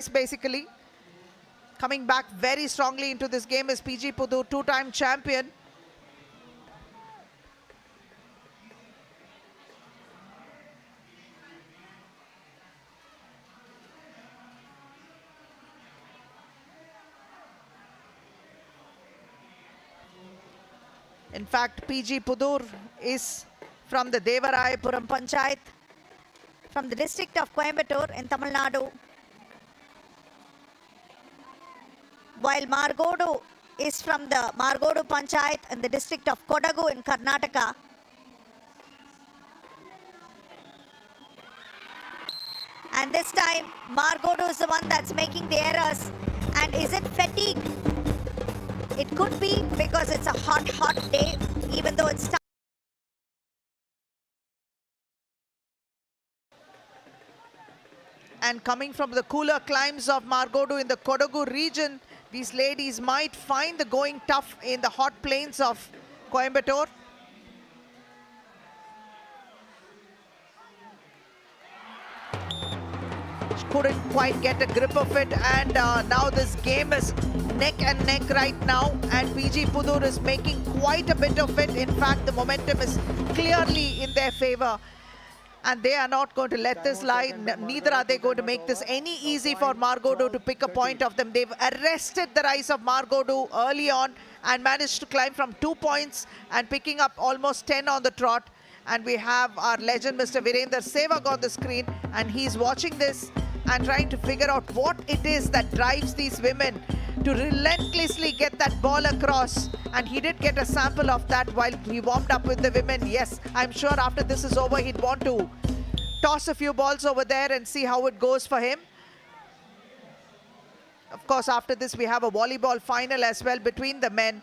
basically. Coming back very strongly into this game is PG Pudur, two-time champion. In fact, PG Pudur is from the Devarayapuram Panchayat, from the district of Coimbatore in Tamil Nadu, while Maragodu is from the Maragodu Panchayat in the district of Kodagu in Karnataka. And this time, Maragodu is the one that's making the errors. And is it fatigue? It could be, because it's a hot, hot day, even though it's and coming from the cooler climes of Maragodu in the Kodagu region, these ladies might find the going tough in the hot plains of Coimbatore. She couldn't quite get a grip of it, and now this game is neck and neck right now, and PG Pudur is making quite a bit of it. In fact, the momentum is clearly in their favor, and they are not going to let this lie. Neither are they going to make this any easy for Maragodu to pick a point of them. They've arrested the rise of Maragodu early on and managed to climb from 2 points and picking up almost 10 on the trot. And we have our legend, Mr. Virender Sehwag, on the screen, and he's watching this and trying to figure out what it is that drives these women to relentlessly get that ball across. And he did get a sample of that while he warmed up with the women. Yes, I'm sure after this is over, he'd want to toss a few balls over there and see how it goes for him. Of course, after this, we have a volleyball final as well between the men.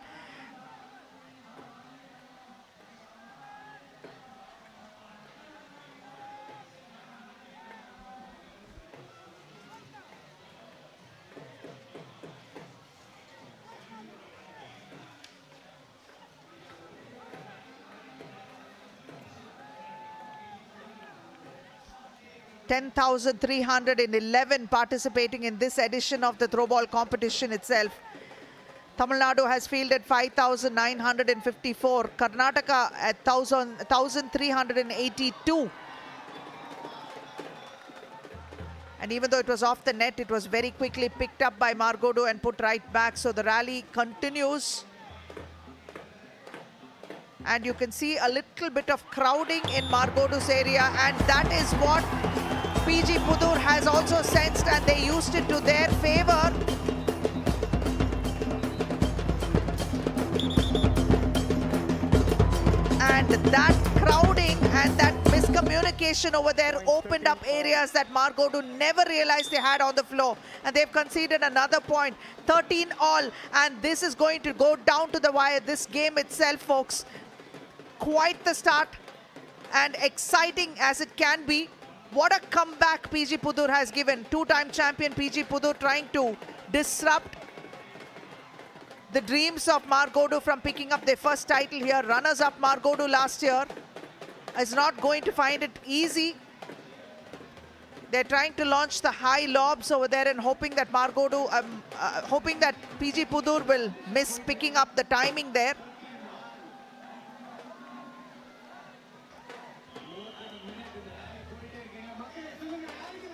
$10,311 participating in this edition of the throwball competition itself. Tamil Nadu has fielded 5,954. Karnataka at 1,382. And even though it was off the net, it was very quickly picked up by Maragodu and put right back. So the rally continues. And you can see a little bit of crowding in Maragodu's area, and that is what PG Pudur has also sensed, and they used it to their favor. And that crowding and that miscommunication over there opened up areas that Maragodu never realized they had on the floor. And they've conceded another point, 13 all. And this is going to go down to the wire. This game itself, folks, quite the start and exciting as it can be. What a comeback PG Pudur has given. Two-time champion PG Pudur trying to disrupt the dreams of Maragodu from picking up their first title here. Runners-up Maragodu last year is not going to find it easy. They're trying to launch the high lobs over there and hoping that hoping that PG Pudur will miss picking up the timing there.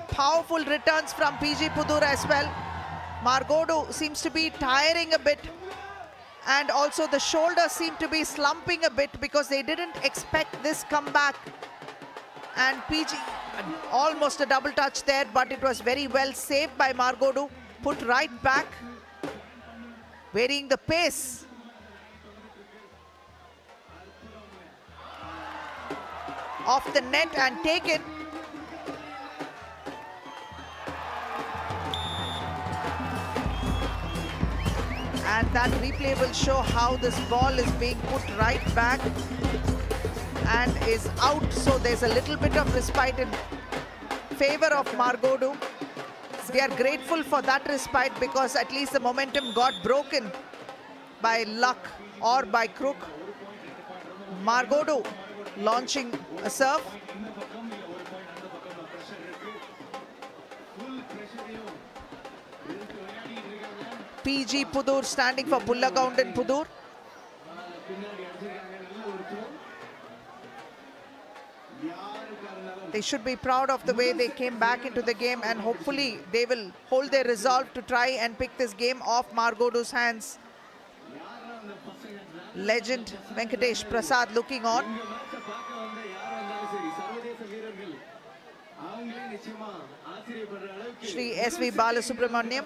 Powerful returns from PG Pudur as well. Maragodu seems to be tiring a bit, and also the shoulders seem to be slumping a bit because they didn't expect this comeback. And PG, almost a double touch there, but it was very well saved by Maragodu. Put right back, varying the pace. Off the net and taken. And that replay will show how this ball is being put right back and is out. So there's a little bit of respite in favor of Maragodu. We are grateful for that respite because at least the momentum got broken by luck or by crook. Maragodu launching a serve. PG Pudur standing for Pullagaundan Pudur. They should be proud of the way they came back into the game, and hopefully they will hold their resolve to try and pick this game off Maragodu's hands. Legend Venkatesh Prasad looking on. Shri S.V. Balasubramaniam.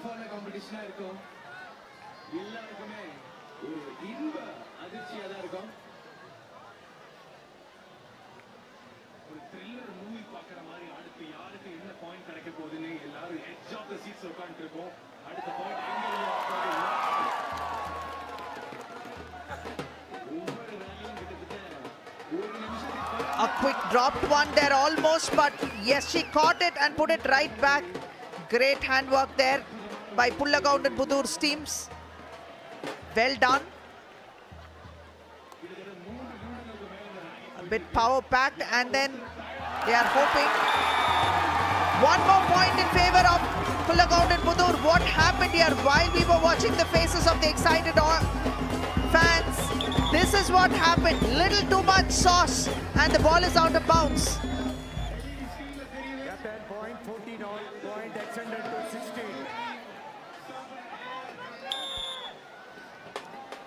A quick dropped one there almost, but yes, she caught it and put it right back. Great handwork there by Pullagaundan Pudur's teams. Well done. A bit power packed, and then they are hoping. One more point in favor of Pullagaundan Pudur. What happened here while we were watching the faces of the excited fans? This is what happened. Little too much sauce, and the ball is out of bounds.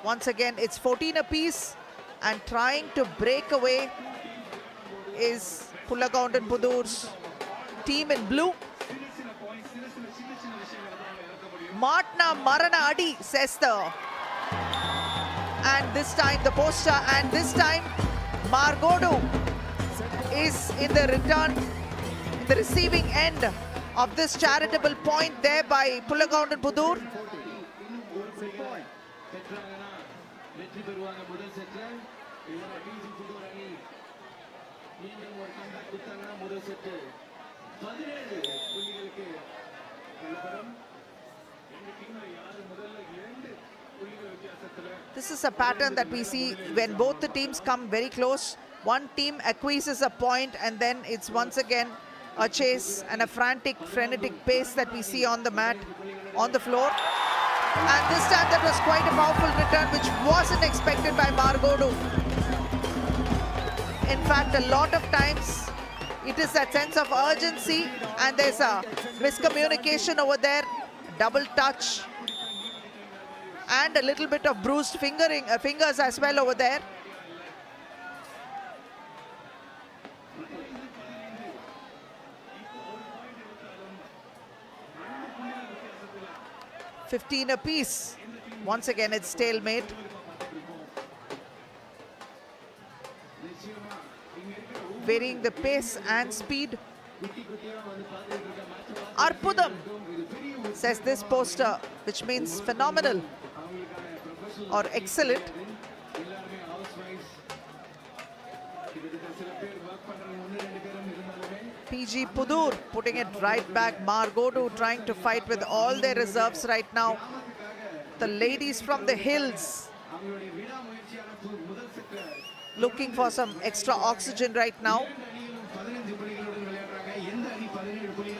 Once again, it's 14 apiece, and trying to break away is Pullagaundan Pudur's team in blue. Matna Marana Adi, says the. And this time the poster, and this time Maragodu is in the return, in the receiving end of this charitable point there by Pullagaundan Pudur. This is a pattern that we see when both the teams come very close. One team acquiesces a point, and then it's once again a chase and a frantic, frenetic pace that we see on the mat, on the floor. And this time that was quite a powerful return, which wasn't expected by Maragodu. In fact, a lot of times it is that sense of urgency, and there's a miscommunication over there, double touch, and a little bit of bruised fingers as well over there. $15 apiece. Once again, it's stalemate. Varying the pace and speed. Arpudam, says this poster, which means phenomenal or excellent. PG Pudur putting it right back. Maragodu trying to fight with all their reserves right now. The ladies from the hills looking for some extra oxygen right now.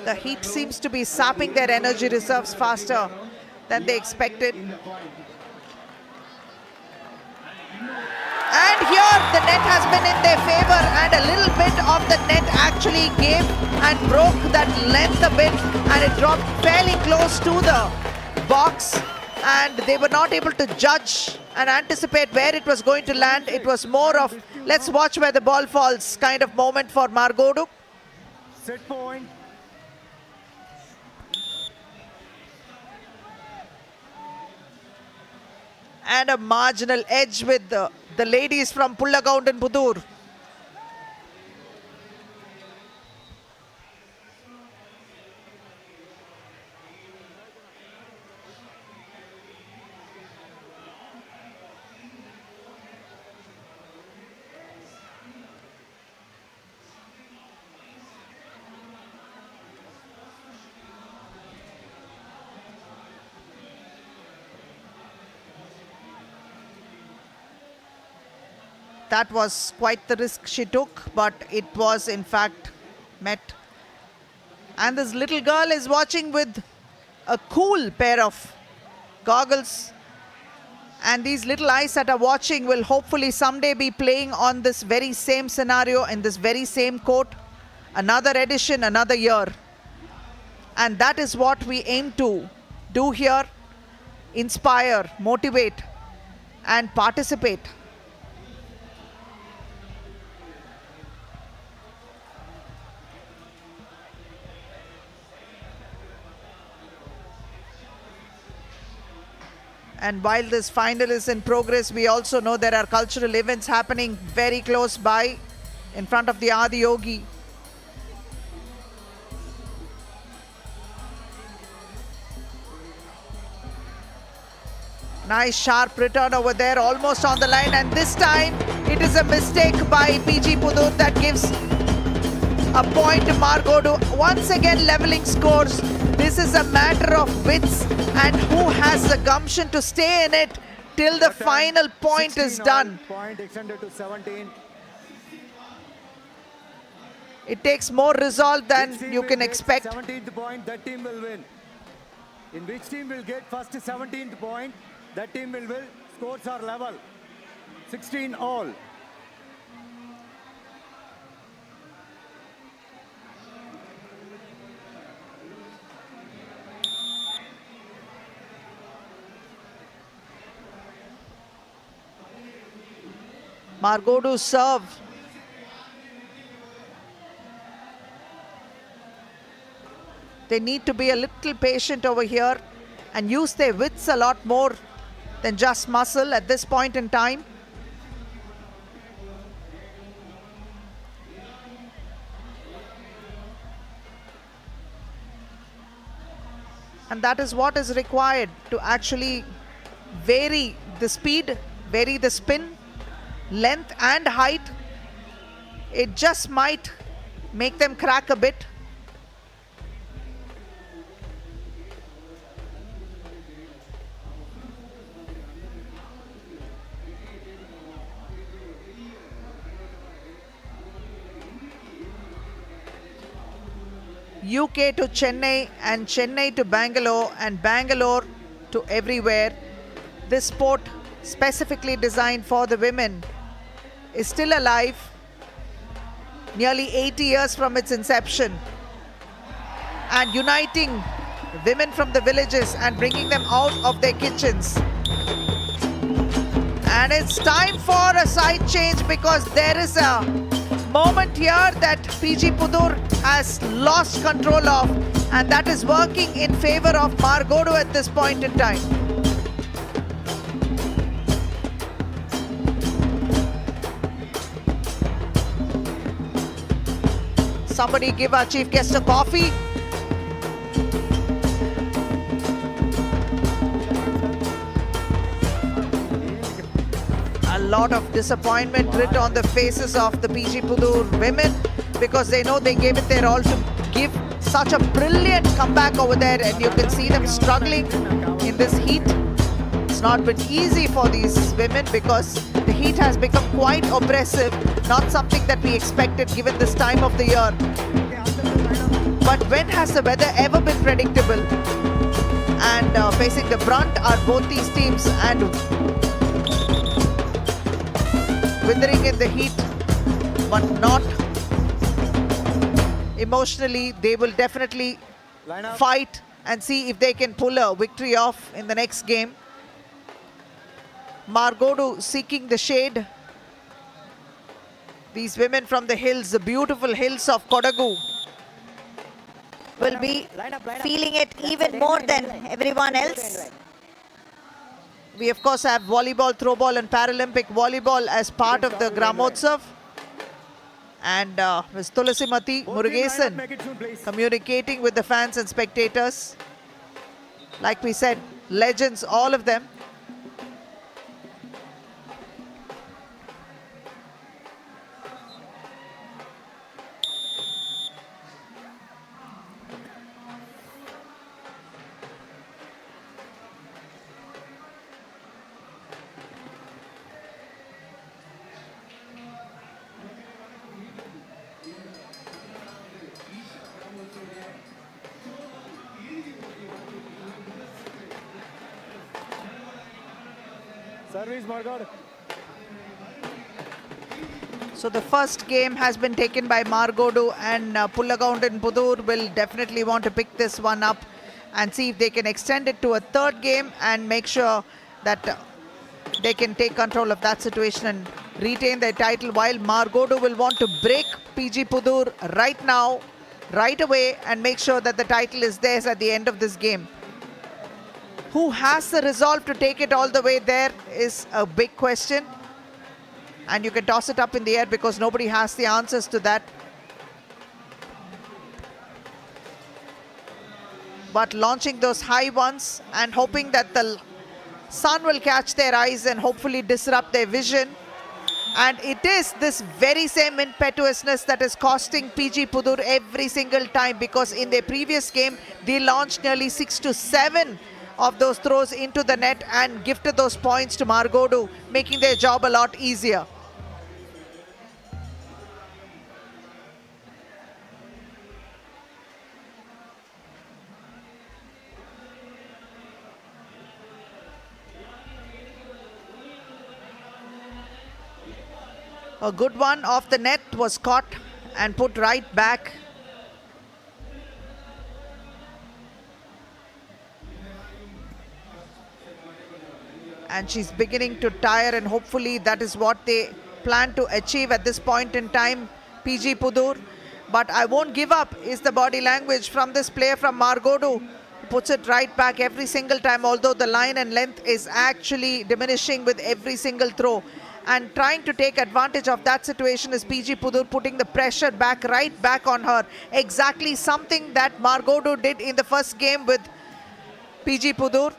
The heat seems to be sapping their energy reserves faster than they expected. And here the net has been in their favor, and a little bit of the net actually gave and broke that length a bit, and it dropped fairly close to the box, and they were not able to judge and anticipate where it was going to land. It was more of let's watch where the ball falls kind of moment for Maragodu. Set point. And a marginal edge with the ladies from Pullagaundan Pudur. That was quite the risk she took, but it was in fact met. And this little girl is watching with a cool pair of goggles. And these little eyes that are watching will hopefully someday be playing on this very same scenario in this very same court. Another edition, another year. And that is what we aim to do here. Inspire, motivate, and participate. And while this final is in progress, we also know there are cultural events happening very close by in front of the Adi Yogi. Nice sharp return over there, almost on the line, and this time it is a mistake by PG Pudur that gives a point to Maragodu. Once again leveling scores. This is a matter of wits and who has the gumption to stay in it till the final point is done. Point extended to 17. It takes more resolve than you can expect. 17th point, that team will win. In which team will get first 17th point, that team will win. Scores are level. 16 all. Maragodu serve. They need to be a little patient over here and use their wits a lot more than just muscle at this point in time. And that is what is required to actually vary the speed, vary the spin, length and height. It just might make them crack a bit. UK to Chennai and Chennai to Bangalore and Bangalore to everywhere. This sport specifically designed for the women is still alive nearly 80 years from its inception and uniting women from the villages and bringing them out of their kitchens. And it's time for a side change because there is a moment here that PG Pudur has lost control of, and that is working in favor of Maragodu at this point in time. Somebody give our chief guest a coffee. A lot of disappointment writ on the faces of the PG Pudur women because they know they gave it their all to give such a brilliant comeback over there, and you can see them struggling in this heat. It's not been easy for these women because the heat has become quite oppressive, not something that we expected given this time of the year. But when has the weather ever been predictable? And facing the brunt are both these teams, and withering in the heat, but not emotionally. They will definitely fight and see if they can pull a victory off in the next game. Maragodu seeking the shade. These women from the hills, the beautiful hills of Kodagu, will be feeling it even more than everyone else. We of course have volleyball, throwball and Paralympic volleyball as part of the Gramotsav. And Ms. Tulasimati Murugesan communicating with the fans and spectators. Like we said, legends, all of them. Service, Maragodu. So the first game has been taken by Maragodu, and Pullagound and Pudur will definitely want to pick this one up and see if they can extend it to a third game and make sure that they can take control of that situation and retain their title, while Maragodu will want to break PG Pudur right now, right away, and make sure that the title is theirs at the end of this game. Who has the resolve to take it all the way there is a big question. And you can toss it up in the air because nobody has the answers to that. But launching those high ones and hoping that the sun will catch their eyes and hopefully disrupt their vision. And it is this very same impetuousness that is costing PG Pudur every single time, because in their previous game, they launched nearly 6 to 7 of those throws into the net and gifted those points to Maragodu, making their job a lot easier. A good one off the net was caught and put right back. And she's beginning to tire, and hopefully that is what they plan to achieve at this point in time, PG Pudur. But I won't give up is the body language from this player from Maragodu. Puts it right back every single time, although the line and length is actually diminishing with every single throw. And trying to take advantage of that situation is PG Pudur, putting the pressure right back on her. Exactly something that Maragodu did in the first game with PG Pudur.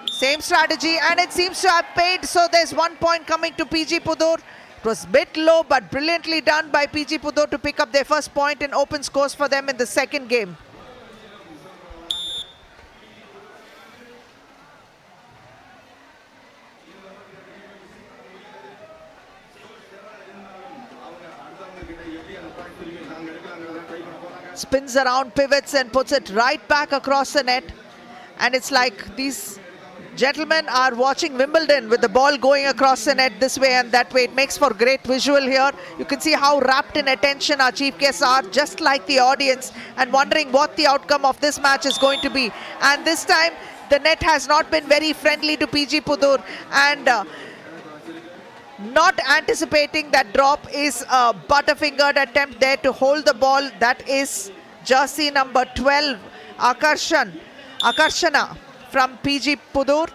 Same strategy, and it seems to have paid. So there's 1 point coming to PG Pudur. It was a bit low, but brilliantly done by PG Pudur to pick up their first point and open scores for them in the second game. Spins around, pivots, and puts it right back across the net. And it's like these gentlemen are watching Wimbledon with the ball going across the net this way and that way. It makes for great visual here. You can see how rapt in attention our chief guests are, just like the audience, and wondering what the outcome of this match is going to be. And this time, the net has not been very friendly to PG Pudur, and not anticipating that drop is a butterfingered attempt there to hold the ball. That is jersey number 12, Akarshana from PG Pudur.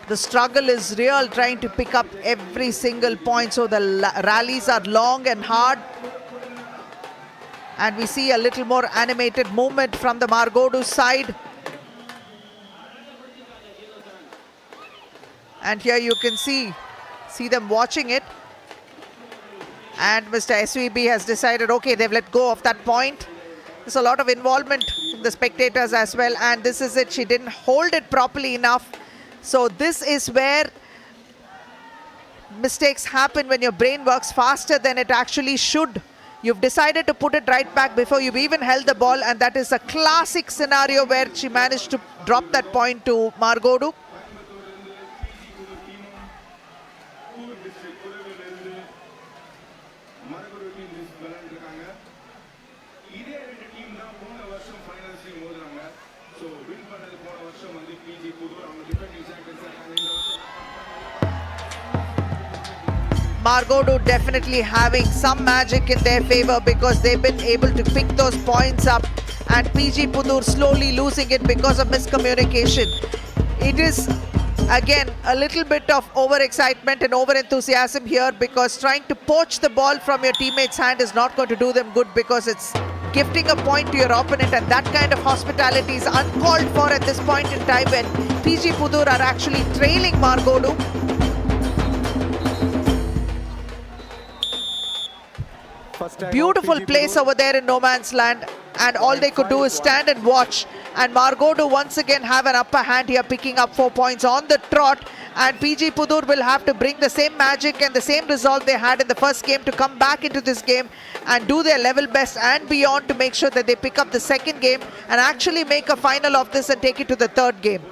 The struggle is real, trying to pick up every single point. So the rallies are long and hard. And we see a little more animated movement from the Maragodu side. And here you can see them watching it. And Mr. SVB has decided, okay, they've let go of that point. There's a lot of involvement from the spectators as well. And this is it. She didn't hold it properly enough. So this is where mistakes happen, when your brain works faster than it actually should. You've decided to put it right back before you've even held the ball, and that is a classic scenario where she managed to drop that point to Maragodu. Maragodu definitely having some magic in their favor, because they've been able to pick those points up, and PG Pudur slowly losing it because of miscommunication. It is again a little bit of overexcitement and over-enthusiasm here, because trying to poach the ball from your teammate's hand is not going to do them good, because it's gifting a point to your opponent, and that kind of hospitality is uncalled for at this point in time when PG Pudur are actually trailing Maragodu. Beautiful place over there in no man's land. and all they could do is stand and watch. And Maragodu once again have an upper hand here, picking up 4 points on the trot. And PG Pudur will have to bring the same magic and the same resolve they had in the first game to come back into this game and do their level best and beyond to make sure that they pick up the second game and actually make a final of this and take it to the third game.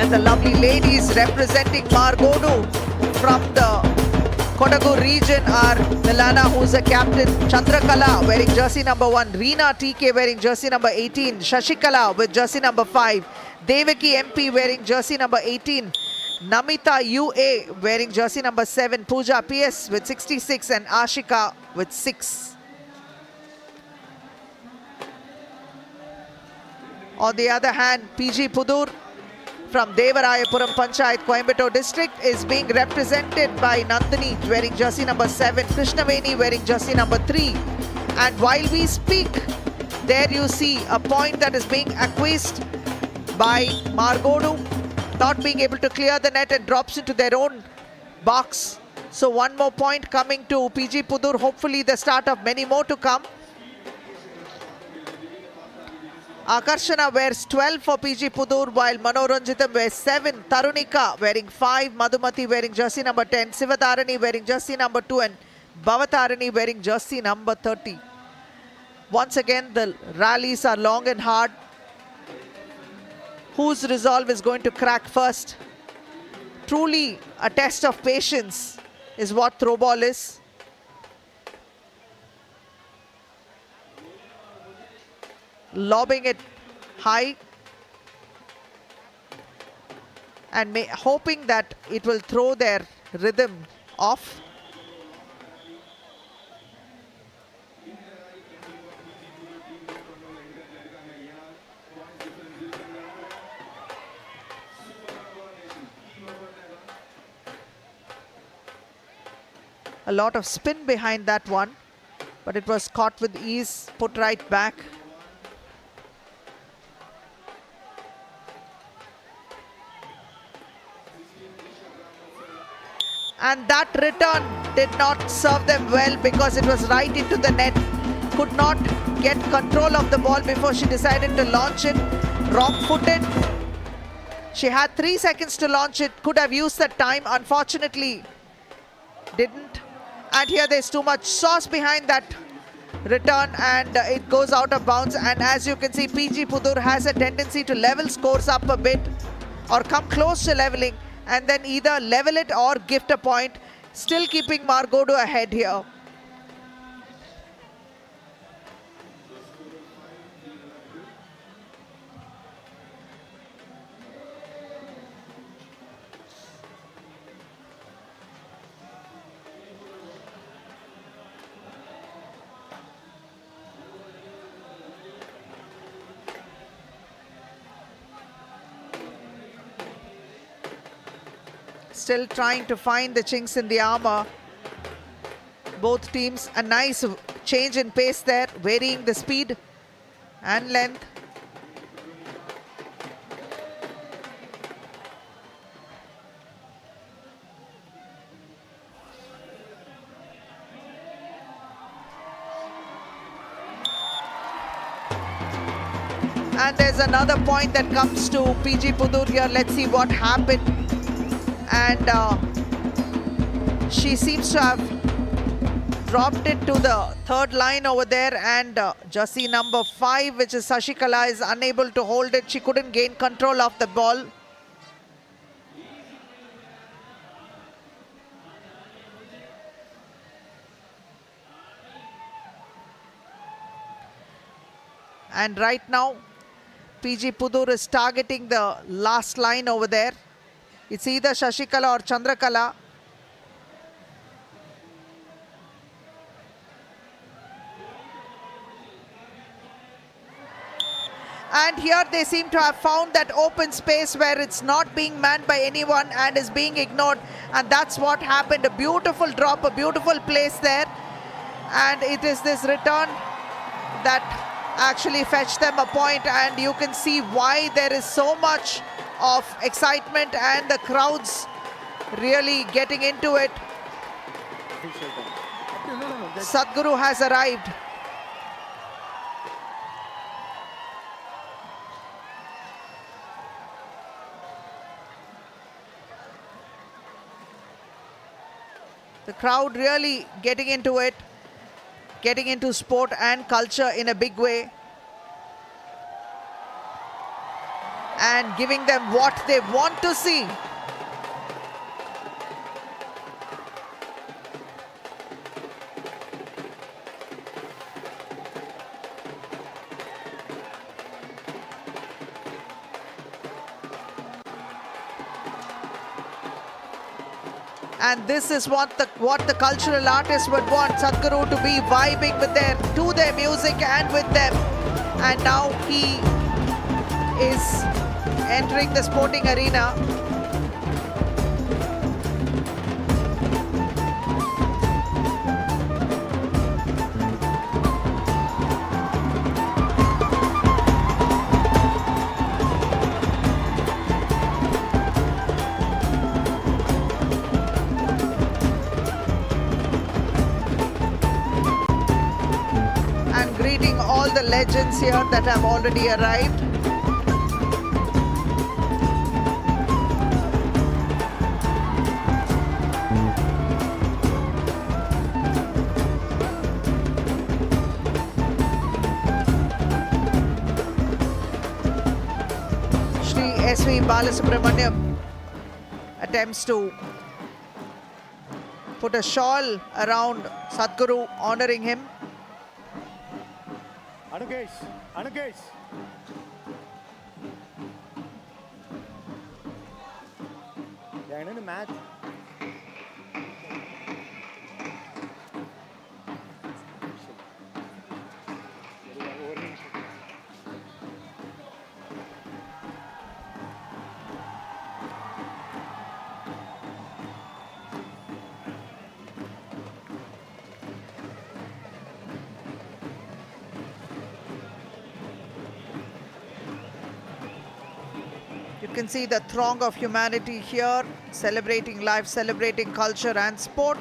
And the lovely ladies representing Maragodu from the Kodagu region are Milana, who's a captain, Chandrakala wearing jersey number 1, Reena TK wearing jersey number 18, Shashikala with jersey number 5, Devaki MP wearing jersey number 18, Namita UA wearing jersey number 7, Pooja PS with 66 and Ashika with 6. On the other hand, PG Pudur from Devarayapuram Panchayat, Coimbatore district is being represented by Nandini wearing jersey number 7, Krishnaveni wearing jersey number 3. And while we speak, there you see a point that is being acquiesced by Maragodu, not being able to clear the net and drops into their own box. So one more point coming to PG Pudur, hopefully the start of many more to come. Akarshana wears 12 for PG Pudur, while Manoranjitam wears 7. Tarunika wearing 5. Madhumati wearing jersey number 10. Sivatarani wearing jersey number 2. And Bhavatarani wearing jersey number 30. Once again, the rallies are long and hard. Whose resolve is going to crack first? Truly a test of patience is what Throwball is. Lobbing it high and hoping that it will throw their rhythm off. A lot of spin behind that one, but it was caught with ease, put right back. And that return did not serve them well because it was right into the net. Could not get control of the ball before she decided to launch it. Wrong-footed. She had 3 seconds to launch it. Could have used that time. Unfortunately, didn't. And here there's too much sauce behind that return and it goes out of bounds. And as you can see, PG Pudur has a tendency to level scores up a bit or come close to leveling, and then either level it or gift a point, still keeping Maragodu ahead here. Still trying to find the chinks in the armor. Both teams, a nice change in pace there, varying the speed and length. And there's another point that comes to PG Pudur here. Let's see what happened. And she seems to have dropped it to the third line over there, and jersey number 5, which is Sashikala, is unable to hold it. She couldn't gain control of the ball. And right now, PG Pudur is targeting the last line over there. It's either Shashikala or Chandrakala. And here they seem to have found that open space where it's not being manned by anyone and is being ignored. And that's what happened. A beautiful drop, a beautiful place there. And it is this return that actually fetched them a point. And you can see why there is so much of excitement and the crowds really getting into it. Sadhguru has arrived. The crowd really getting into it, getting into sport and culture in a big way, and giving them what they want to see. And this is what the cultural artists would want Sadhguru to be vibing with to their music and with them. And now he is entering the sporting arena. All the legends here that have already arrived. Shri S.V. Balasubramaniam attempts to put a shawl around Sadhguru, honoring him. Anukesh. Yeah, match. You can see the throng of humanity here, celebrating life, celebrating culture and sport.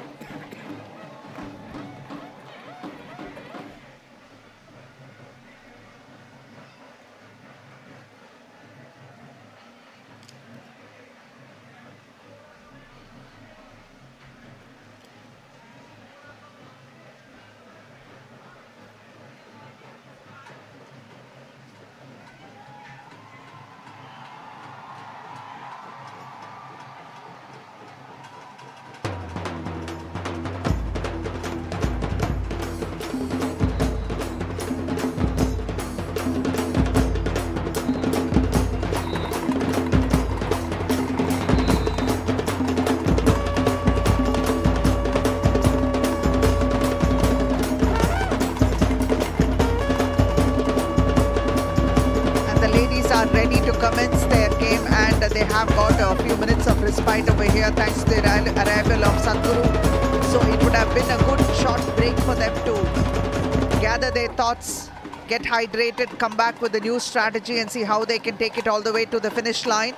Commence their game, and they have got a few minutes of respite over here thanks to the arrival of Sadhguru. So it would have been a good short break for them to gather their thoughts, get hydrated, come back with a new strategy and see how they can take it all the way to the finish line.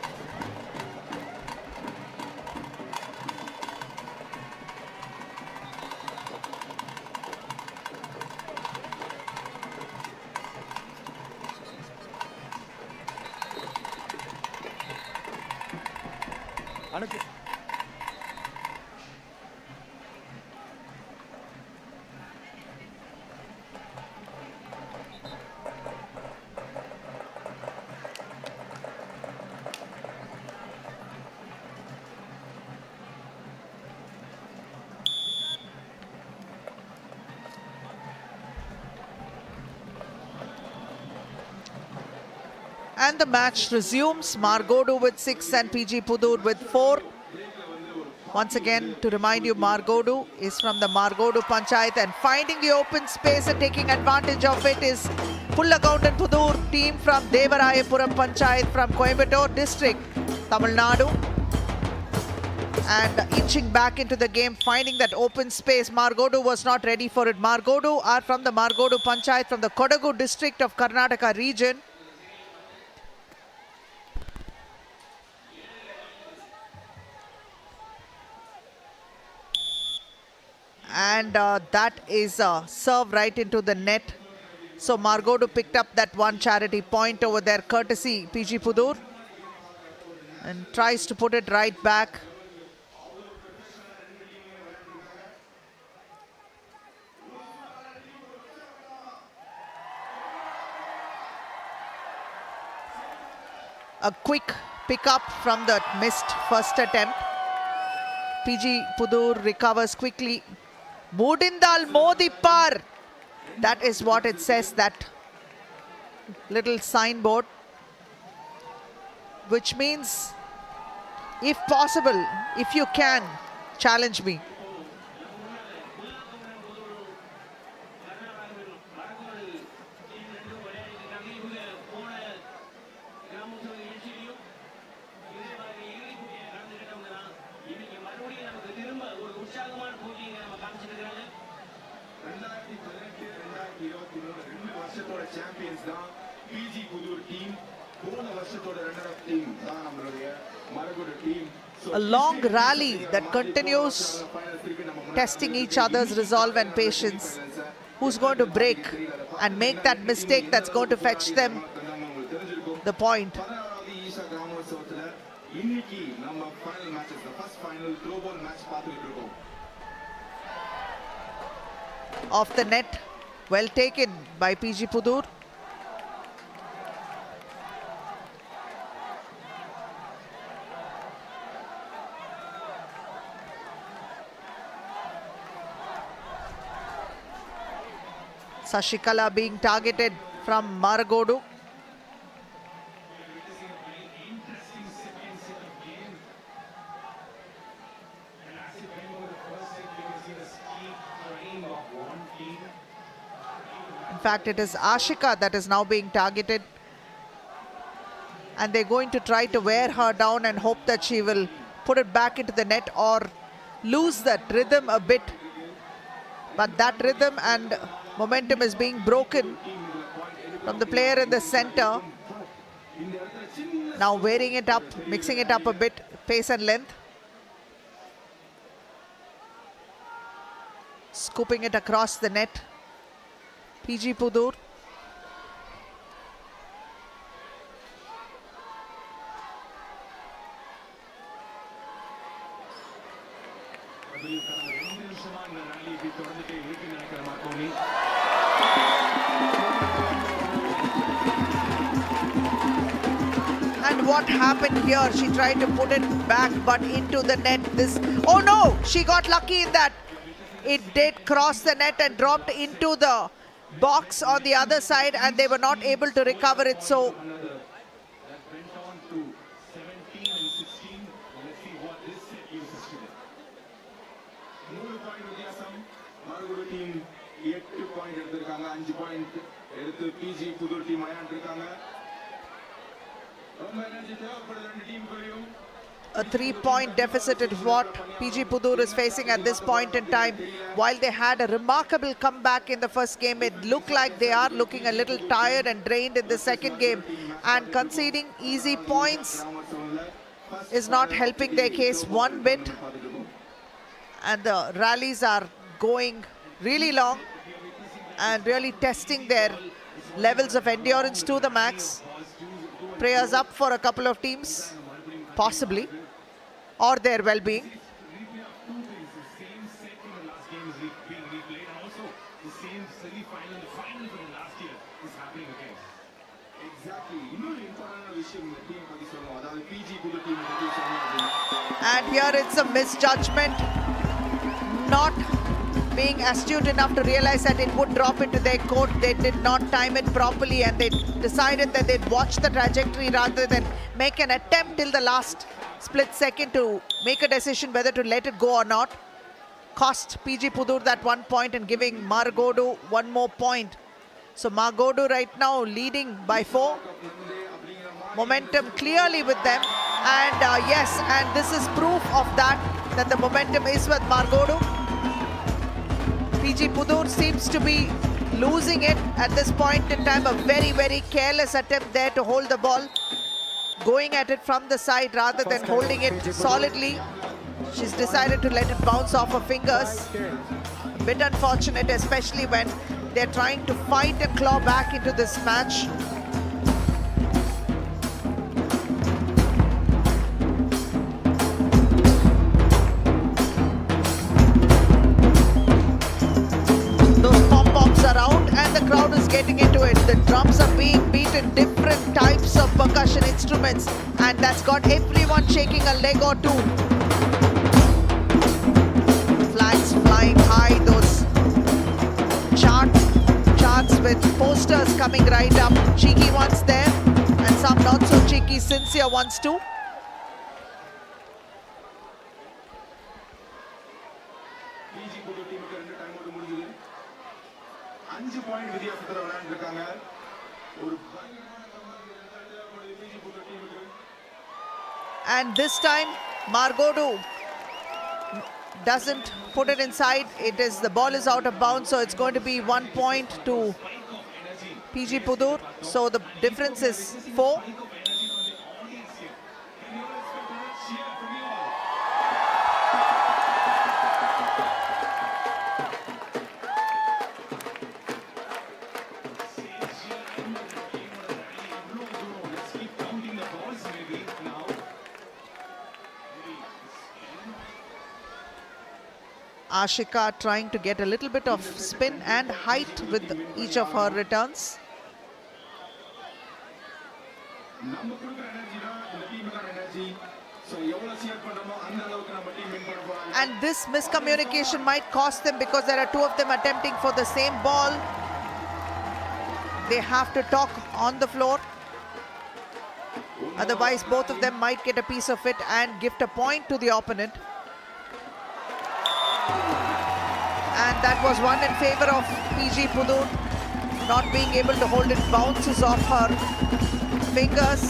And the match resumes. Maragodu with 6 and PG Pudur with 4. Once again, to remind you, Maragodu is from the Maragodu Panchayat, and finding the open space and taking advantage of it is Pullagound and Pudur team from Devarayapuram Panchayat from Coimbatore district, Tamil Nadu. And inching back into the game, finding that open space. Maragodu was not ready for it. Maragodu are from the Maragodu Panchayat from the Kodagu district of Karnataka region. And that is a serve right into the net. So Maragodu picked up that one charity point over there, courtesy PG Pudur. And tries to put it right back. A quick pick up from the missed first attempt. PG Pudur recovers quickly. Mudindal Modipar. That is what it says, that little signboard. Which means, if possible, if you can, challenge me. champions தான் PG Pudur team போன வருஷத்தோட runner up team தான் நம்மளுடைய Maragodu team. A long rally that continues, testing each other's resolve and patience. Who's going to break and make that mistake that's going to fetch them the point? இன்னைக்கு நம்ம final matches, the first final Throwball match பார்த்துட்டு இருக்கோம். Off the net, well taken by PG Pudur. Sashikala being targeted from Maragodu. In fact, it is Ashika that is now being targeted. And they're going to try to wear her down and hope that she will put it back into the net or lose that rhythm a bit. But that rhythm and momentum is being broken from the player in the center. Now wearing it up, mixing it up a bit, pace and length. Scooping it across the net. PG Pudur. And what happened here? She tried to put it back, but into the net. Oh no! She got lucky in that. It did cross the net and dropped into the box on the other side, and they were not able to recover it. So a 3-point deficit is what PG Pudur is facing at this point in time. While they had a remarkable comeback in the first game, it looked like they are looking a little tired and drained in the second game. And conceding easy points is not helping their case one bit. And the rallies are going really long and really testing their levels of endurance to the max. Prayers up for a couple of teams, possibly, or their well-being. And here it's a misjudgment, not being astute enough to realize that it would drop into their court. They did not time it properly, and they decided that they'd watch the trajectory rather than make an attempt till the last split second to make a decision whether to let it go or not. Cost PG Pudur that 1 point and giving Maragodu 1 more point. So Maragodu right now leading by 4. Momentum clearly with them. And yes, and this is proof of that the momentum is with Maragodu. PG Pudur seems to be losing it at this point in time. A very, very careless attempt there to hold the ball. Going at it from the side rather than holding it solidly. She's decided to let it bounce off her fingers. A bit unfortunate, especially when they're trying to fight and claw back into this match. Those pom-poms are out and the crowd is getting into it. The drums are being beat in different types of percussion instruments, and that's got everyone shaking a leg or two. Flags flying high, those charts with posters coming right up. Cheeky ones there and some not so cheeky, sincere ones too. PG Pudur டீமுக்கு 2 time out முடிஞ்சது. 5 point வித்தியாசத்துல விளையாண்டு இருக்காங்க. ஒரு பயங்கரமான comeback இருந்தாலும் PG Pudur டீமுக்கு. And this time Maragodu doesn't put it inside. The ball is out of bounds, so it's going to be 1 point to PG Pudur. So the difference is 4. Ashika trying to get a little bit of spin and height with each of her returns. நம்ம கொடுக்குற energy தான் இந்த டீமுக்கான energy. So எவ்வளவு share பண்றோமோ அந்த அளவுக்கு நம்ம team win பண்ண போறாங்க. And this miscommunication might cost them because there are two of them attempting for the same ball. They have to talk on the floor. Otherwise, both of them might get a piece of it and gift a point to the opponent. And that was one in favor of PG Pudur. Not being able to hold it, bounces off her fingers.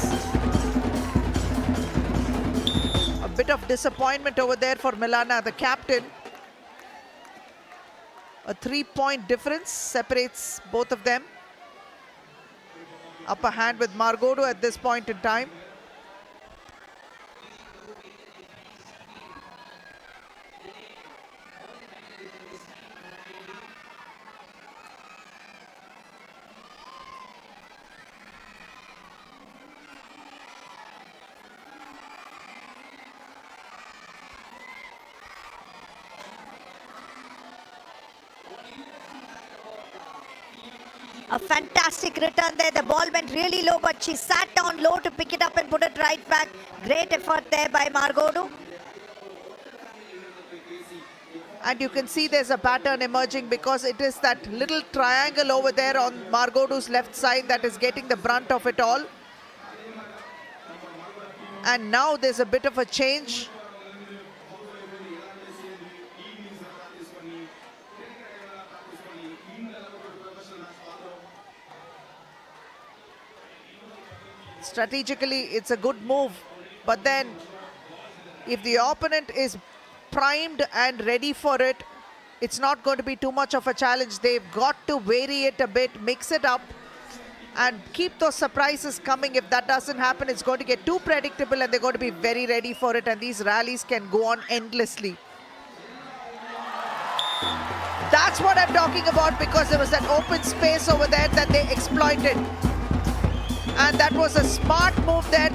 A bit of disappointment over there for Milana, the captain. A 3-point difference separates both of them. Upper hand with Maragodu at this point in time. A fantastic return there. The ball went really low, but she sat down low to pick it up and put it right back. Great effort there by Maragodu. And you can see there's a pattern emerging because it is that little triangle over there on Maragodu's left side that is getting the brunt of it all. And now there's a bit of a change. Strategically, it's a good move, but then if the opponent is primed and ready for it, it's not going to be too much of a challenge. They've got to vary it a bit, mix it up, and keep those surprises coming. If that doesn't happen, it's going to get too predictable and they're going to be very ready for it, and these rallies can go on endlessly. That's what I'm talking about, because there was that open space over there that they exploited. And that was a smart move there,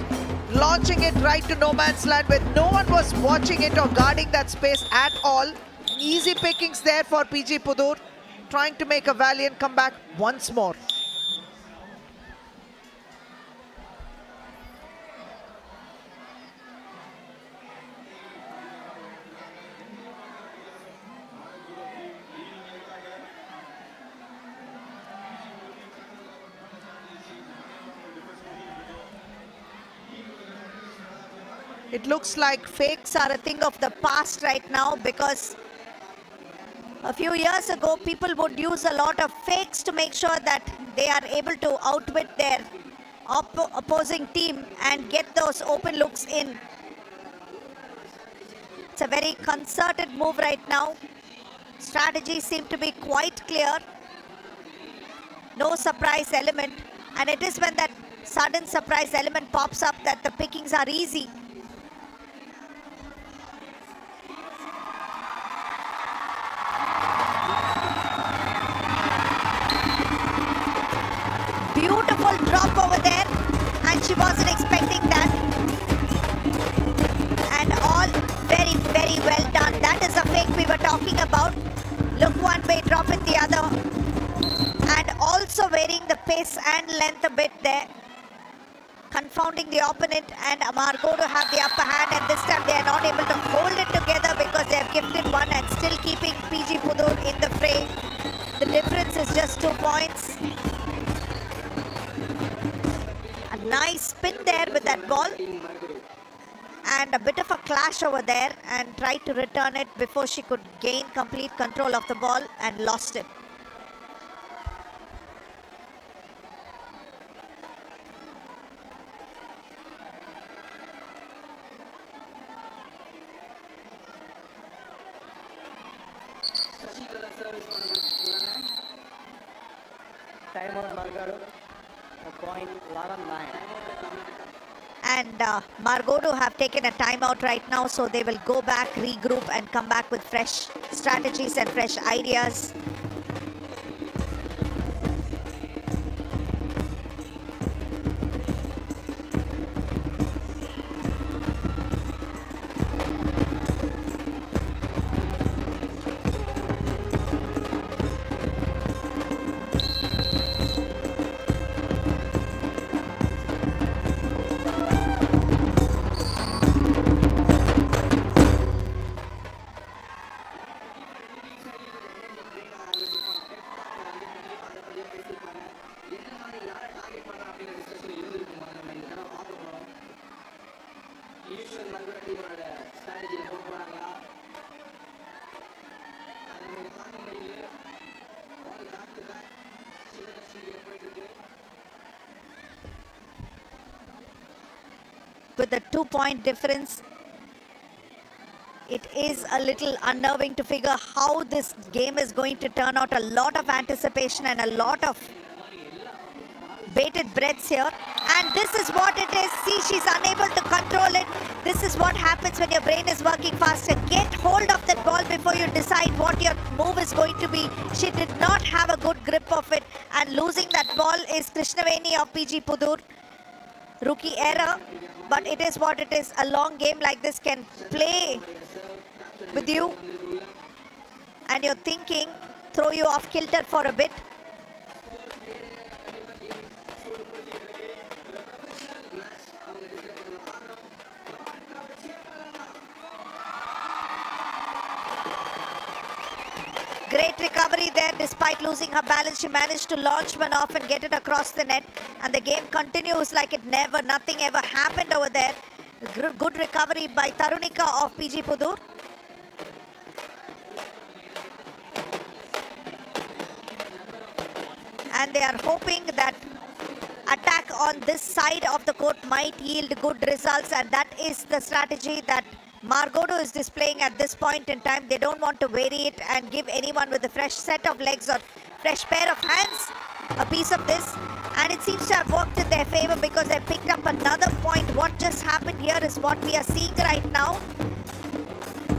launching it right to no man's land when no one was watching it or guarding that space at all. Easy pickings there for PG Pudur, trying to make a valiant comeback once more. It looks like fakes are a thing of the past right now, because a few years ago people would use a lot of fakes to make sure that they are able to outwit their opposing team and get those open looks in. It's a very concerted move right now. Strategies seem to be quite clear. No surprise element, and it is when that sudden surprise element pops up that the pickings are easy. She wasn't expecting that. And all very, very well done. That is a fake we were talking about. Look one way, drop it the other. And also varying the pace and length a bit there. Confounding the opponent, and Maragodu have the upper hand, and this time they are not able to hold it together because they have gifted one and still keeping PG Pudur in the fray. The difference is just 2 points. A nice spin there with that ball. And a bit of a clash over there, and tried to return it before she could gain complete control of the ball and lost it. Timeout Maragodu, point 11-9. And Maragodu have taken a timeout right now, so they will go back, regroup, and come back with fresh strategies and fresh ideas. With the 2-point difference, it is a little unnerving to figure how this game is going to turn out. A lot of anticipation and a lot of bated breaths here. And this is what it is. See, she's unable to control it. This is what happens when your brain is working faster. Get hold of that ball before you decide what your move is going to be. She did not have a good grip of it. And losing that ball is Krishnaveni of PG Pudur. Rookie error. But it is what it is. A long game like this can play with you. And you're thinking, throw you off kilter for a bit. Great recovery there. Despite losing her balance, she managed to launch one off and get it across the net. And the game continues like nothing ever happened over there. Good recovery by Tarunika of PG Pudur. And they are hoping that attack on this side of the court might yield good results. And that is the strategy that Maragodu is displaying at this point in time. They don't want to vary it and give anyone with a fresh set of legs or fresh pair of hands a piece of this. And it seems to have worked in their favor because they picked up another point. What just happened here is what we are seeing right now.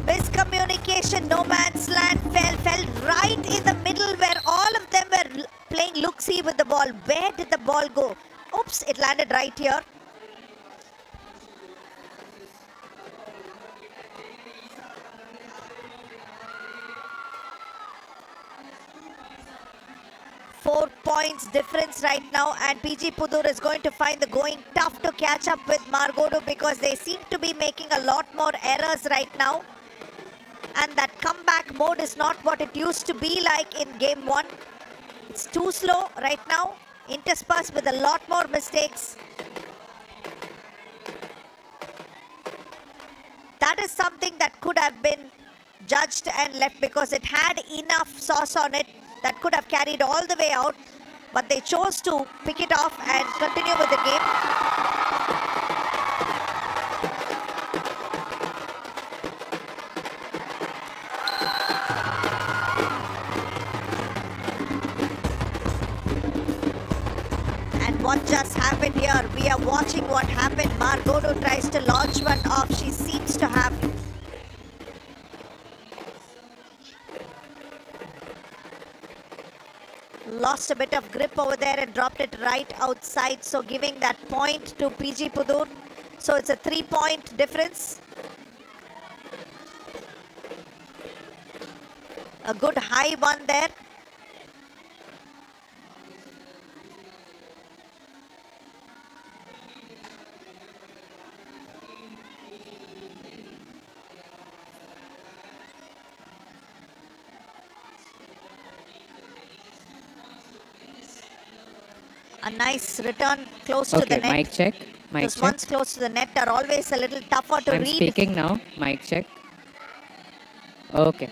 Miscommunication, no man's land, fell right in the middle where all of them were playing look-see with the ball. Where did the ball go? Oops, it landed right here. Four points difference right now, and PG Pudur is going to find the going tough to catch up with Maragodu because they seem to be making a lot more errors right now. And that comeback mode is not what it used to be like in game one. It's too slow right now, interspersed with a lot more mistakes. That is something that could have been judged and left because it had enough sauce on it that could have carried all the way out, but they chose to pick it off and continue with the game. And what just happened here? We are watching what happened. Maragodu tries to launch one off. She seems to have lost a bit of grip over there and dropped it right outside, so giving that point to PG Pudur. So it's a 3-point difference. A good high one there. A nice return close to the Okay, net. mic check. Mic Those check. ones close to the net are always a little tougher to I'm read. speaking now. Mic check. Okay.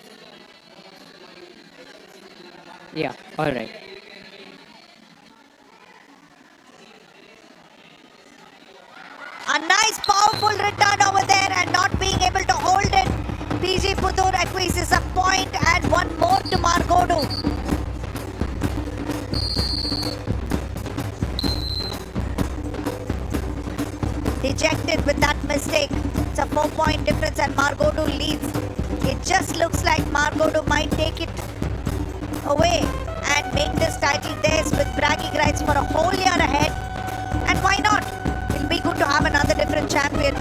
Yeah, all right. A nice powerful return over there and not being able to hold it. PG Pudur acquires a point and one more to Maragodu. Dejected with that mistake. It's a 4-point difference and Maragodu leads. It just looks like Maragodu might take it away and make this title theirs with bragging rights for a whole year ahead. And why not? It'll be good to have another different champion.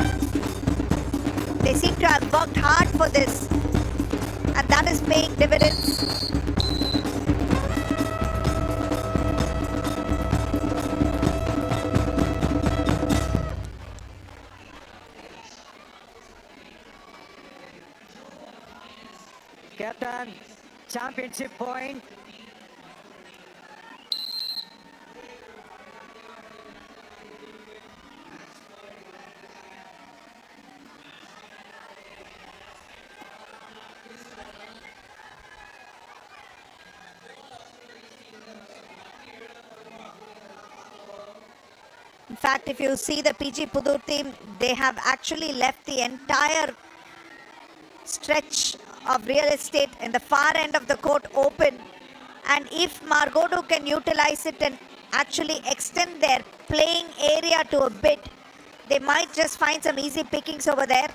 They seem to have worked hard for this, and that is paying dividends. Captain, championship point. In fact, if you see the PG Pudur team, they have actually left the entire stretch of real estate in the far end of the court open. And if Maragodu can utilize it and actually extend their playing area to a bit, they might just find some easy pickings over there.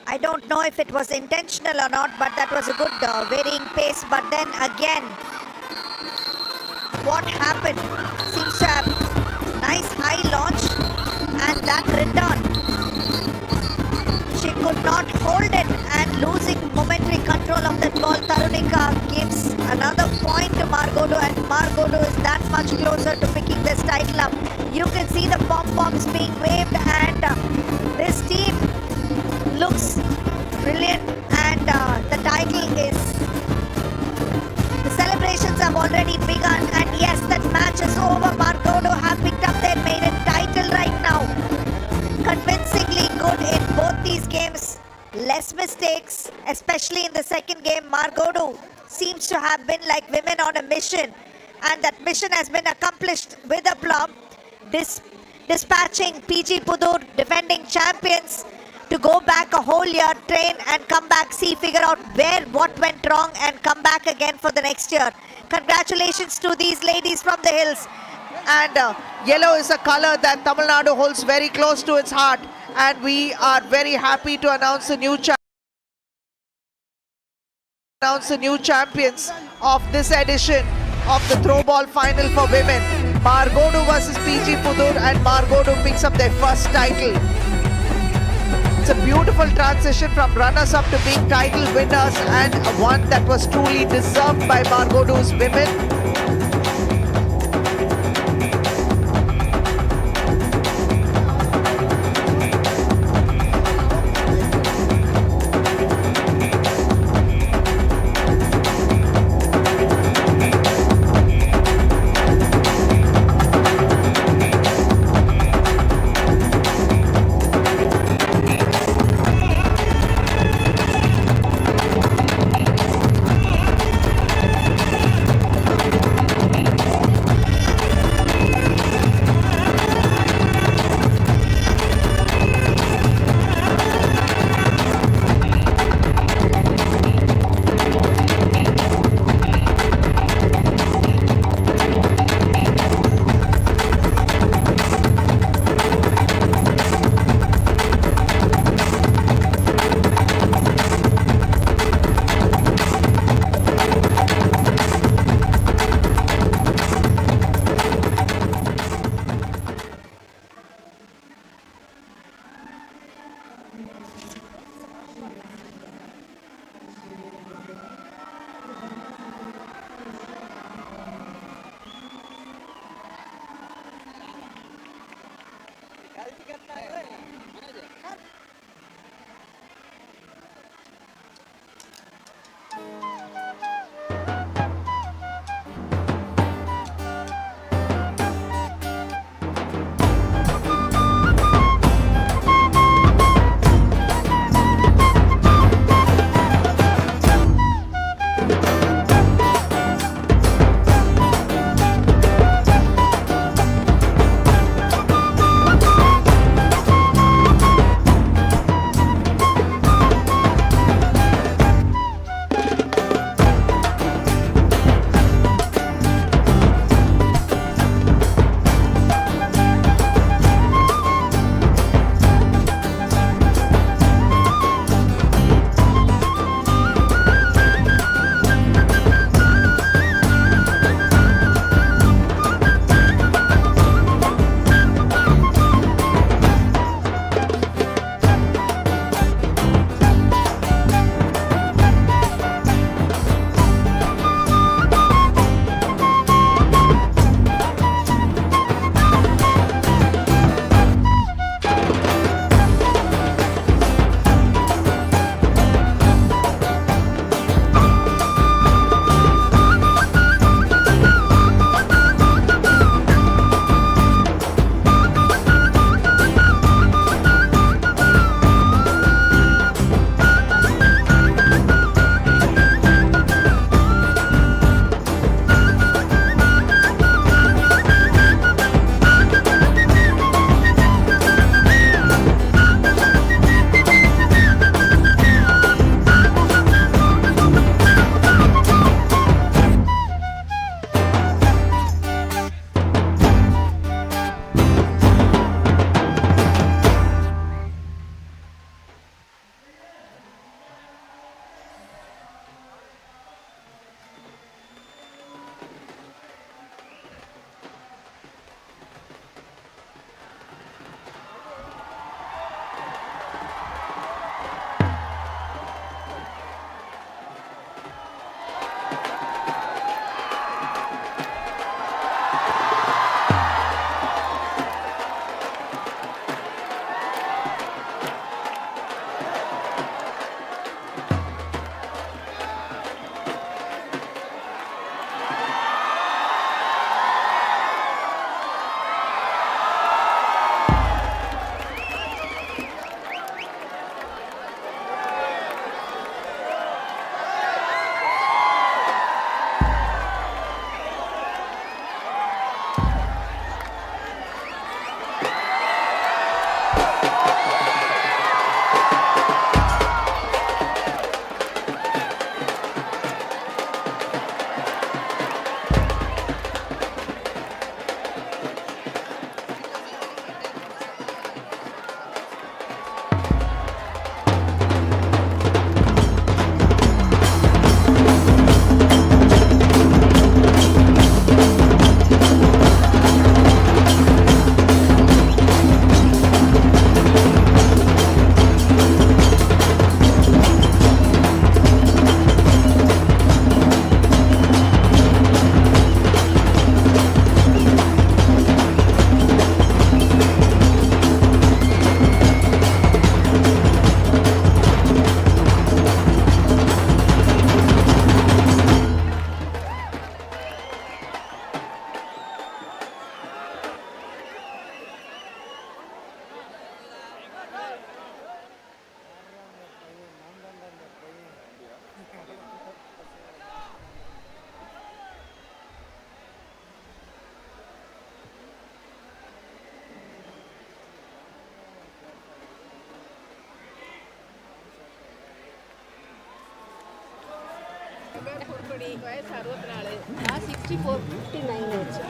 I don't know if it was intentional or not, but that was a good varying pace. But then again, what happened? Seems to have nice high launch and that return. She could not hold it and losing momentary control of that ball. Tarunika gives another point to Maragodu and Maragodu is that much closer to picking this title up. You can see the pom-poms being waved and this team looks brilliant and the title is, the celebrations have already begun and yes, that match is over. Maragodu have picked up their maiden title right now. Convincingly good in both these games. Less mistakes, especially in the second game. Maragodu seems to have been like women on a mission and that mission has been accomplished with aplomb. Dispatching PG Pudur, defending champions, to go back a whole year, train and come back, figure out what went wrong and come back again for the next year. Congratulations to these ladies from the hills. And yellow is a color that Tamil Nadu holds very close to its heart. And we are very happy to announce the new champions of this edition of the Throwball final for women. Maragodu versus PG Pudur and Maragodu picks up their first title. It's a beautiful transition from runners-up to being title winners and one that was truly deserved by Maragodu's women.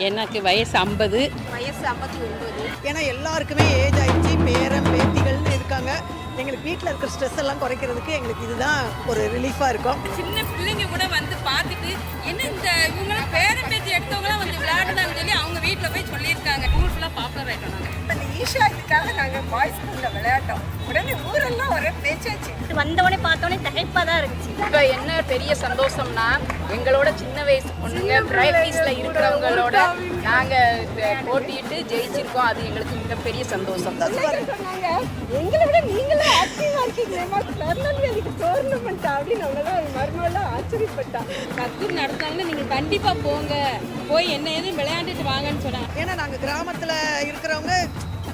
எனக்கு வயசு 50. ஏன்னா எல்லாருக்குமே age ஆயிடுச்சு, பேரன் பேத்திகள்னு இருக்காங்க. எங்களுக்கு வீட்டில் இருக்கிற ஸ்ட்ரெஸ் எல்லாம் குறைக்கிறதுக்கு எங்களுக்கு இதுதான் ஒரு ரிலீஃபாக இருக்கும். சின்ன பிள்ளைங்க கூட வந்து பார்த்துட்டு என்ன இந்த இவங்களாம் பேரன் பேத்தி எடுத்தவங்களாம் வந்து விளையாடுனாங்கன்னு சொல்லி அவங்க வீட்டில் போய் சொல்லியிருக்காங்க. ஸ்கூல் ஃபுல்லாக பாப்புலர் ஆகிட்டோம். நாங்கள் இந்த ஈஷா இதுக்காக நாங்கள் பாய்ஸ் ஸ்கூலில் விளையாட்டோம். உடனே ஊரெல்லாம் ஒரே பேச்சாச்சு. வந்தவொடனே பார்த்தோன்னே திகைப்பாக தான் இருந்துச்சு. இப்போ என்ன பெரிய சந்தோஷம்னா எங்களோட சின்ன வயசு பொண்ணுங்க பிரைவேட்ஸில் இருக்கிறவங்களோட நாங்கள் போட்டிட்டு ஜெயிச்சிருக்கோம். அது எங்களுக்கு மிக பெரிய சந்தோஷம் தான். எங்களை விட நீங்களே ஆக்டிவாக இருக்கீங்களேம்மா, திருநெல்வேலிக்கு டோர்னமெண்ட் அப்படின்னு அவங்களாம் மறுநாள் ஆச்சரியப்பட்டான். கத்தூர் நடத்தாங்கன்னா நீங்கள் கண்டிப்பாக போங்க, போய் என்ன எதுவும் விளையாண்டுட்டு வாங்கன்னு சொன்னாங்க. ஏன்னா நாங்கள் கிராமத்தில் இருக்கிறவங்க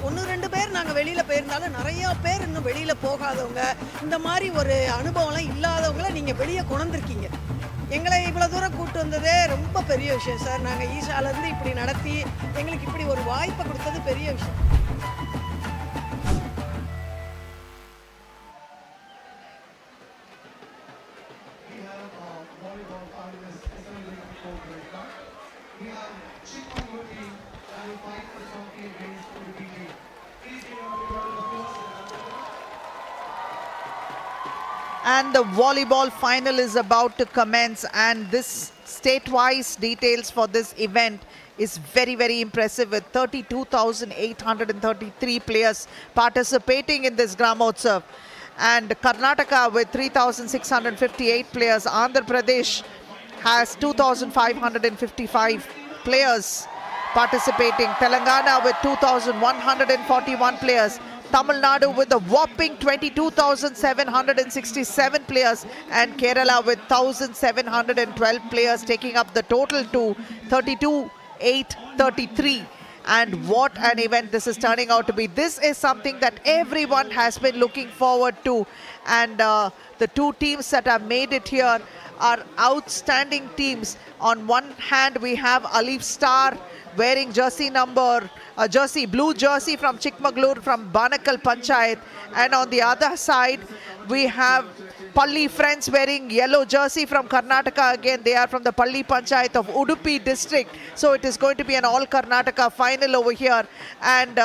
1-2 பேர் நாங்கள் வெளியில் போயிருந்தாலும் நிறையா பேர் இன்னும் வெளியில் போகாதவங்க, இந்த மாதிரி ஒரு அனுபவம்லாம் இல்லாதவங்கள நீங்கள் வெளியே கொண்டிருக்கீங்க. எங்களை இவ்வளோ தூரம் கூப்பிட்டு வந்ததே ரொம்ப பெரிய விஷயம் சார். நாங்கள் ஈஷாலேருந்து இப்படி நடத்தி எங்களுக்கு இப்படி ஒரு வாய்ப்பை கொடுத்தது பெரிய விஷயம். And the volleyball final is about to commence, and this state-wise details for this event is very, very impressive, with 32,833 players participating in this Gramotsav. And Karnataka with 3,658 players. Andhra Pradesh has 2,555 players participating. Telangana with 2,141 players. Tamil Nadu with a whopping 22,767 players, and Kerala with 1,712 players, taking up the total to 32,833. And what an event this is turning out to be. This is something that everyone has been looking forward to, and the two teams that have made it here are outstanding teams. On one hand, we have Alif Star wearing blue jersey from Chikmagalur from Banakal Panchayat, and on the other side we have Palli Friends wearing yellow jersey from Karnataka. Again, they are from the Palli Panchayat of Udupi district, so it is going to be an all Karnataka final over here. And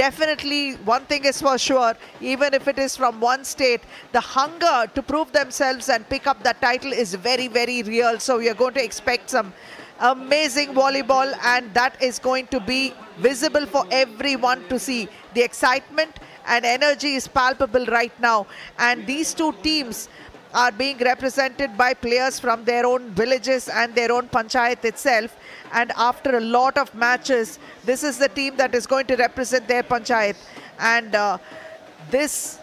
definitely one thing is for sure, even if it is from one state, the hunger to prove themselves and pick up that title is very, very real. So we are going to expect some amazing volleyball, and that is going to be visible for everyone to see. The excitement and energy is palpable right now, and these two teams are being represented by players from their own villages and their own panchayat itself. And after a lot of matches, this is the team that is going to represent their panchayat. And this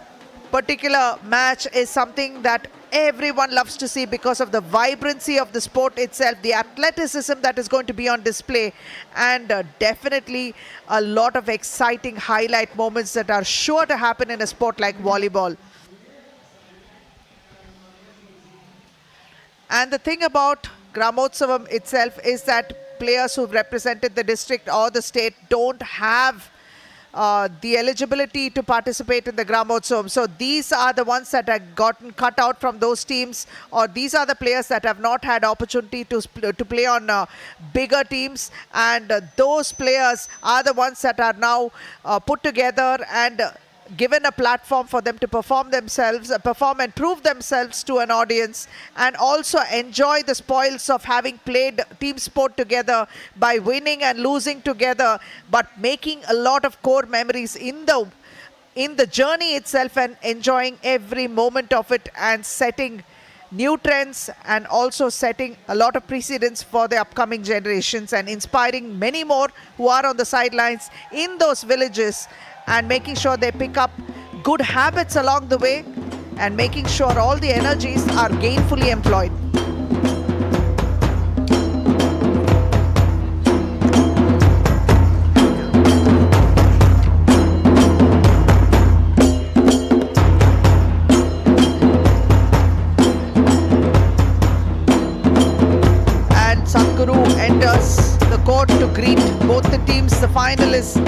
particular match is something that everyone loves to see because of the vibrancy of the sport itself, the athleticism that is going to be on display, and definitely a lot of exciting highlight moments that are sure to happen in a sport like volleyball. And the thing about Gramotsavam itself is that players who've represented the district or the state don't have the eligibility to participate in the Gramotsavam. So these are the ones that have gotten cut out from those teams, or these are the players that have not had opportunity to play on bigger teams, and those players are the ones that are now put together and given a platform for them to perform and prove themselves to an audience, and also enjoy the spoils of having played team sport together by winning and losing together, but making a lot of core memories in the journey itself, and enjoying every moment of it, and setting new trends, and also setting a lot of precedents for the upcoming generations, and inspiring many more who are on the sidelines in those villages, and making sure they pick up good habits along the way, and making sure all the energies are gainfully employed. And Sadhguru enters the court to greet both the teams, the finalists.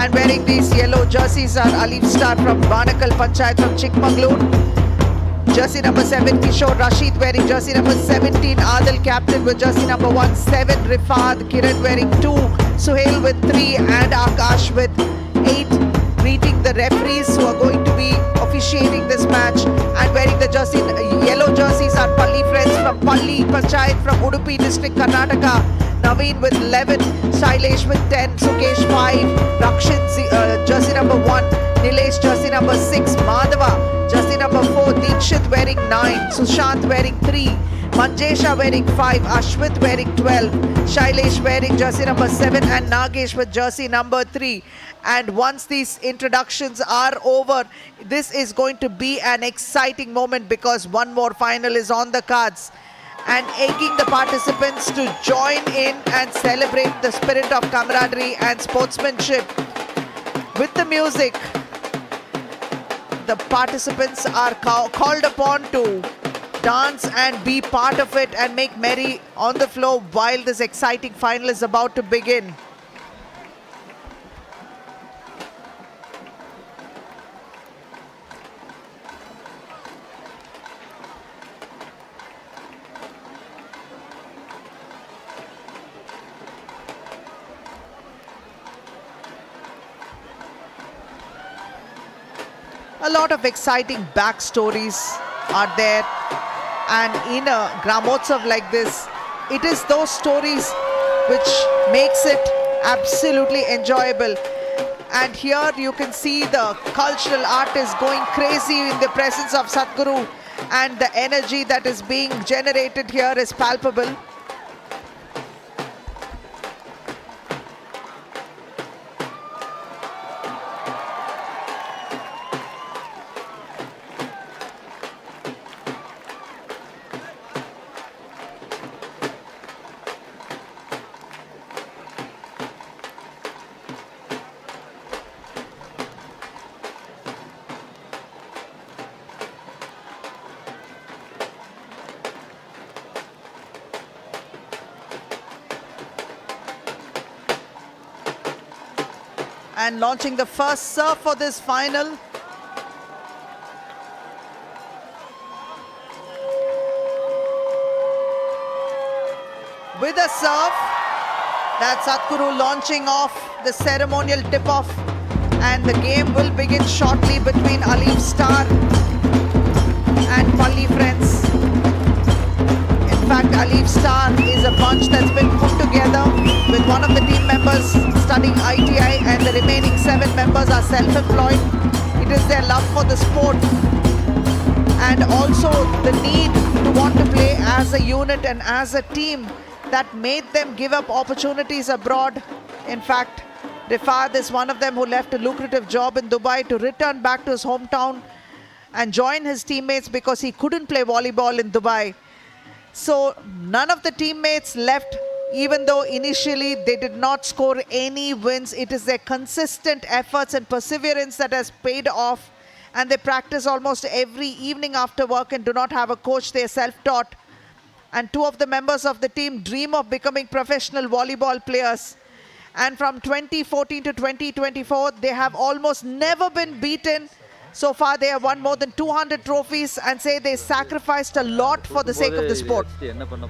And wearing these yellow jerseys are Alif Star from Banakal Panchayat from Chikmagalur. Jersey number 7, Kishore Rashid wearing jersey number 17. Adil captain with jersey number 1. 7, Rifad. Kiran wearing 2. Suhail with 3. And Akash with 8. Greeting the referees who are going to be officiating this match. And wearing the yellow jerseys are Palli friends from Palli Panchayat from Udupi district, Karnataka. Naveen with 11. Shailesh with 10. Sukesh 5. Rakshin jersey number 1. Nilesh jersey number 6. Madhava jersey number 4. Deekshit wearing 9. Sushant wearing 3. Manjesha wearing 5. Ashwit wearing 12. Shailesh wearing jersey number 7. And Nagesh with jersey number 3. And once these introductions are over, this is going to be an exciting moment because one more final is on the cards. And egging the participants to join in and celebrate the spirit of camaraderie and sportsmanship. With the music, the participants are called upon to dance and be part of it and make merry on the floor while this exciting final is about to begin. A lot of exciting backstories are there, and in a Gramotsav like this, it is those stories which makes it absolutely enjoyable. And here you can see the cultural artists going crazy in the presence of Sadhguru, and the energy that is being generated here is palpable. And launching the first serve for this final. With a serve, that's Sadhguru launching off the ceremonial tip-off. And the game will begin shortly between Alif Star and Palli friends. In fact, Alif Star is a bunch that's been put together with one of the team members studying ITI and the remaining 7 members are self-employed. It is their love for the sport and also the need to want to play as a unit and as a team that made them give up opportunities abroad. In fact, Rifad is one of them who left a lucrative job in Dubai to return back to his hometown and join his teammates because he couldn't play volleyball in Dubai. So none of the teammates left, even though initially they did not score any wins. It is their consistent efforts and perseverance that has paid off. And they practice almost every evening after work and do not have a coach. They are self-taught. And 2 of the members of the team dream of becoming professional volleyball players. And from 2014 to 2024, they have almost never been beaten. So far, they have won more than 200 trophies and say they sacrificed a lot for the sake of the sport. இன்னமும்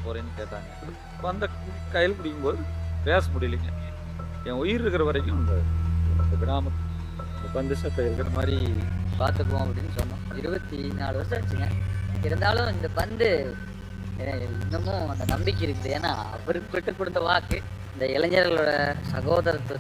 அந்த நம்பிக்கை இருக்குது. ஏன்னா அவருக்கு விட்டு கொடுத்த வாக்கு இந்த இளைஞர்களோட சகோதரத்துவத்தை